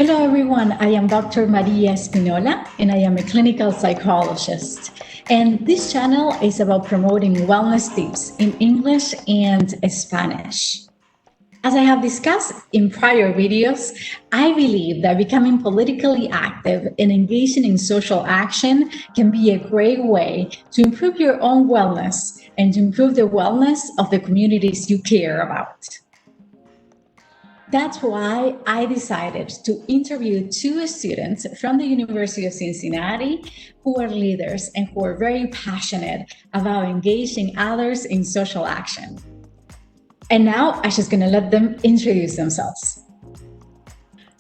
Hello everyone, I am Dr. Maria Espinola and I am a clinical psychologist. And this channel is about promoting wellness tips in English and Spanish. As I have discussed in prior videos, I believe that becoming politically active and engaging in social action can be a great way to improve your own wellness and to improve the wellness of the communities you care about. That's why I decided to interview two students from the University of Cincinnati who are leaders and who are very passionate about engaging others in social action. And now I'm just going to let them introduce themselves.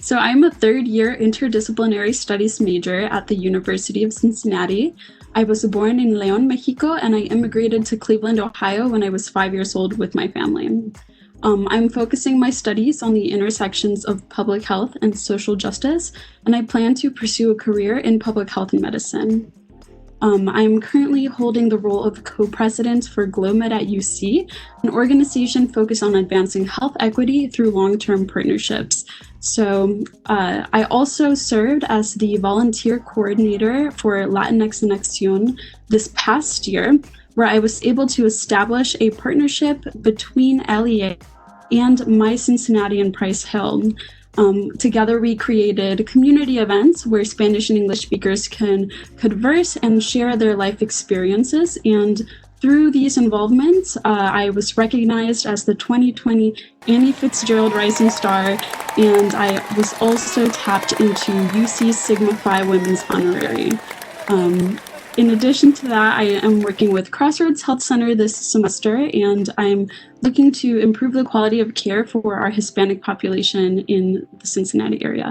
So I'm a third-year Interdisciplinary Studies major at the University of Cincinnati. I was born in León, Mexico, and I immigrated to Cleveland, Ohio when I was 5 years old with my family. I'm focusing my studies on the intersections of public health and social justice, and I plan to pursue a career in public health and medicine. I'm currently holding the role of co-president for GlobeMed at UC, an organization focused on advancing health equity through long-term partnerships. So I also served as the volunteer coordinator for Latinx and Accion this past year, where I was able to establish a partnership between LEA and MYCincinnati and PriceHill. Together we created community events where Spanish and English speakers can converse and share their life experiences. And through these involvements, I was recognized as the 2020 Annie Fitzgerald Rising Star, and I was also tapped into UC Sigma Phi Women's Honorary. In addition to that, I am working with Crossroads Health Center this semester, and I'm looking to improve the quality of care for our Hispanic population in the Cincinnati area.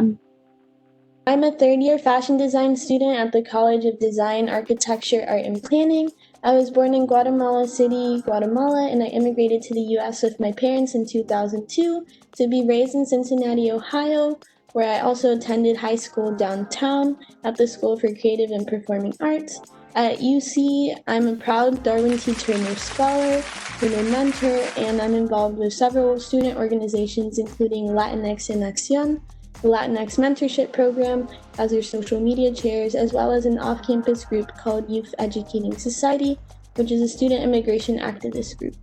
I'm a third-year fashion design student at the College of Design, Architecture, Art, and Planning. I was born in Guatemala City, Guatemala, and I immigrated to the U.S. with my parents in 2002 to be raised in Cincinnati, Ohio, where I also attended high school downtown at the School for Creative and Performing Arts. At UC, I'm a proud Darwin T. Turner Scholar, Turner Mentor, and I'm involved with several student organizations, including Latinx and Accion, the Latinx Mentorship Program, as their social media chairs, as well as an off-campus group called Youth Educating Society, which is a student immigration activist group.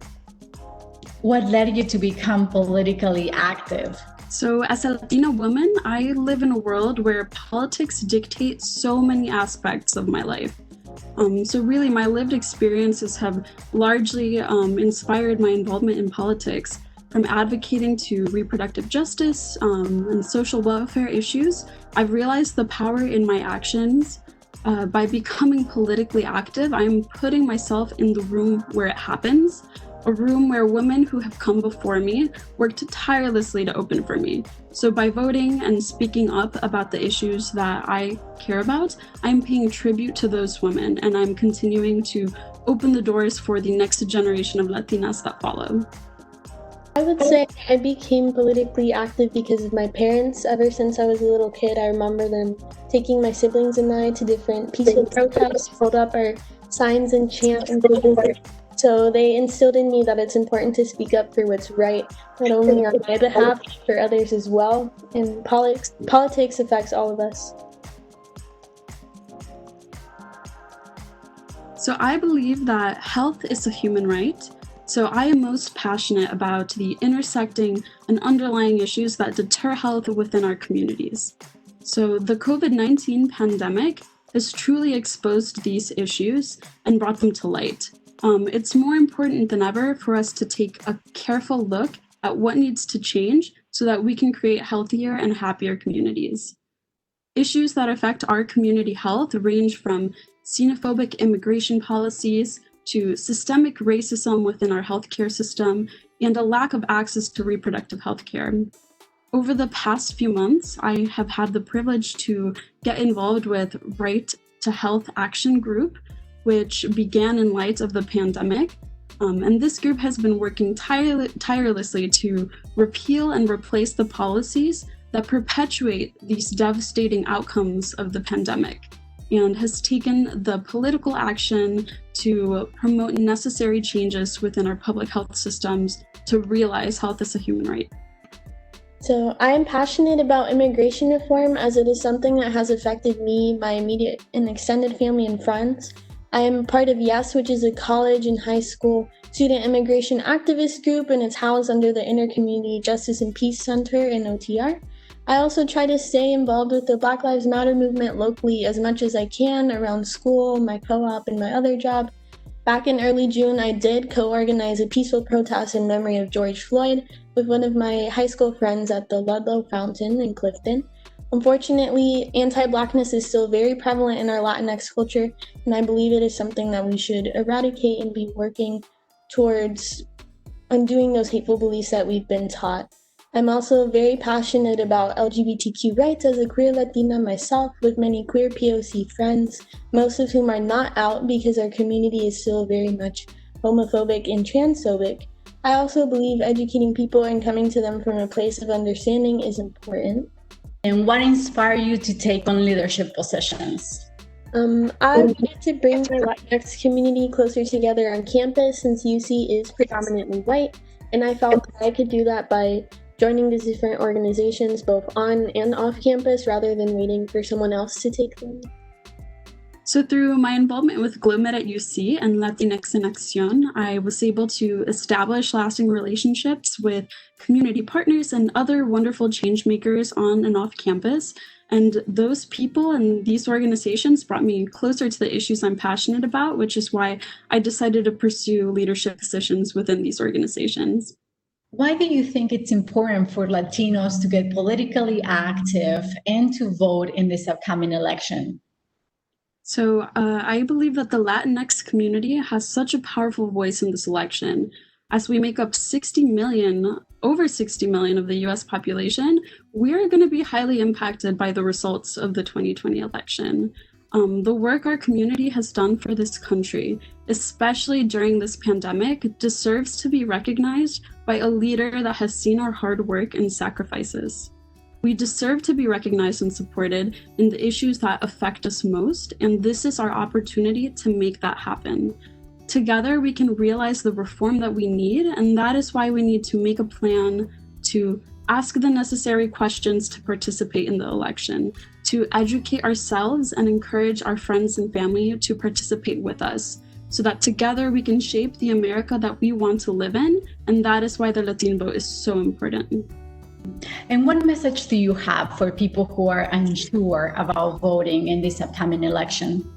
What led you to become politically active? So as a Latina woman, I live in a world where politics dictate so many aspects of my life. So really, my lived experiences have largely inspired my involvement in politics, from advocating to reproductive justice and social welfare issues. I've realized the power in my actions. By becoming politically active, I'm putting myself in the room where it happens, a room where women who have come before me worked tirelessly to open for me. So by voting and speaking up about the issues that I care about, I'm paying tribute to those women, and I'm continuing to open the doors for the next generation of Latinas that follow. I would say I became politically active because of my parents. Ever since I was a little kid, I remember them taking my siblings and I to different peaceful protests, hold up our signs and chant and things. So they instilled in me that it's important to speak up for what's right, not only on my behalf, but for others as well. And politics affects all of us. So I believe that health is a human right. So I am most passionate about the intersecting and underlying issues that deter health within our communities. So the COVID-19 pandemic has truly exposed these issues and brought them to light. It's more important than ever for us to take a careful look at what needs to change so that we can create healthier and happier communities. Issues that affect our community health range from xenophobic immigration policies to systemic racism within our healthcare system and a lack of access to reproductive healthcare. Over the past few months, I have had the privilege to get involved with Right to Health Action Group, which began in light of the pandemic. And this group has been working tirelessly to repeal and replace the policies that perpetuate these devastating outcomes of the pandemic, and has taken the political action to promote necessary changes within our public health systems to realize health is a human right. So I am passionate about immigration reform as it is something that has affected me, my immediate and extended family and friends. I am part of YES, which is a college and high school student immigration activist group, and it's housed under the Intercommunity Justice and Peace Center in OTR. I also try to stay involved with the Black Lives Matter movement locally as much as I can around school, my co-op, and my other job. Back in early June, I did co-organize a peaceful protest in memory of George Floyd with one of my high school friends at the Ludlow Fountain in Clifton. Unfortunately, anti-Blackness is still very prevalent in our Latinx culture, and I believe it is something that we should eradicate and be working towards undoing those hateful beliefs that we've been taught. I'm also very passionate about LGBTQ rights as a queer Latina myself, with many queer POC friends, most of whom are not out because our community is still very much homophobic and transphobic. I also believe educating people and coming to them from a place of understanding is important. And what inspired you to take on leadership positions? I wanted to bring the Latinx community closer together on campus since UC is predominantly white, and I felt that I could do that by joining these different organizations both on and off campus rather than waiting for someone else to take them. So through my involvement with GlobeMed at UC and Latinx in Accion, I was able to establish lasting relationships with community partners and other wonderful change makers on and off campus. And those people and these organizations brought me closer to the issues I'm passionate about, which is why I decided to pursue leadership positions within these organizations. Why do you think it's important for Latinos to get politically active and to vote in this upcoming election? So I believe that the Latinx community has such a powerful voice in this election. As we make up over 60 million of the US population, we're going to be highly impacted by the results of the 2020 election. The work our community has done for this country, especially during this pandemic, deserves to be recognized by a leader that has seen our hard work and sacrifices. We deserve to be recognized and supported in the issues that affect us most, and this is our opportunity to make that happen. Together, we can realize the reform that we need, and that is why we need to make a plan to ask the necessary questions to participate in the election, to educate ourselves and encourage our friends and family to participate with us, so that together we can shape the America that we want to live in, and that is why the Latino vote is so important. And what message do you have for people who are unsure about voting in this upcoming election?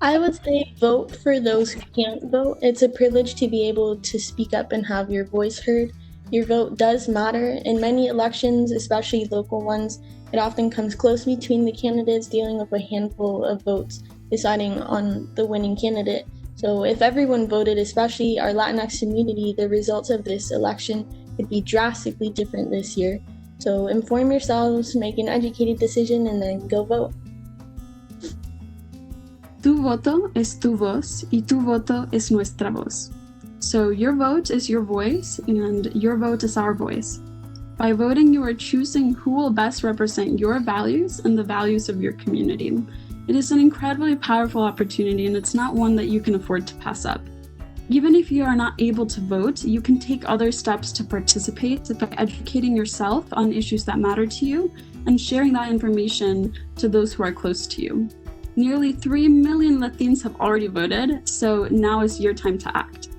I would say vote for those who can't vote. It's a privilege to be able to speak up and have your voice heard. Your vote does matter. In many elections, especially local ones, it often comes close between the candidates, dealing with a handful of votes deciding on the winning candidate. So if everyone voted, especially our Latinx community, the results of this election could be drastically different this year. So inform yourselves, make an educated decision, and then go vote. Tu voto es tu voz, y tu voto es nuestra voz. So your vote is your voice, and your vote is our voice. By voting, you are choosing who will best represent your values and the values of your community. It is an incredibly powerful opportunity, and it's not one that you can afford to pass up. Even if you are not able to vote, you can take other steps to participate by educating yourself on issues that matter to you and sharing that information to those who are close to you. Nearly 3 million Latinos have already voted, so now is your time to act.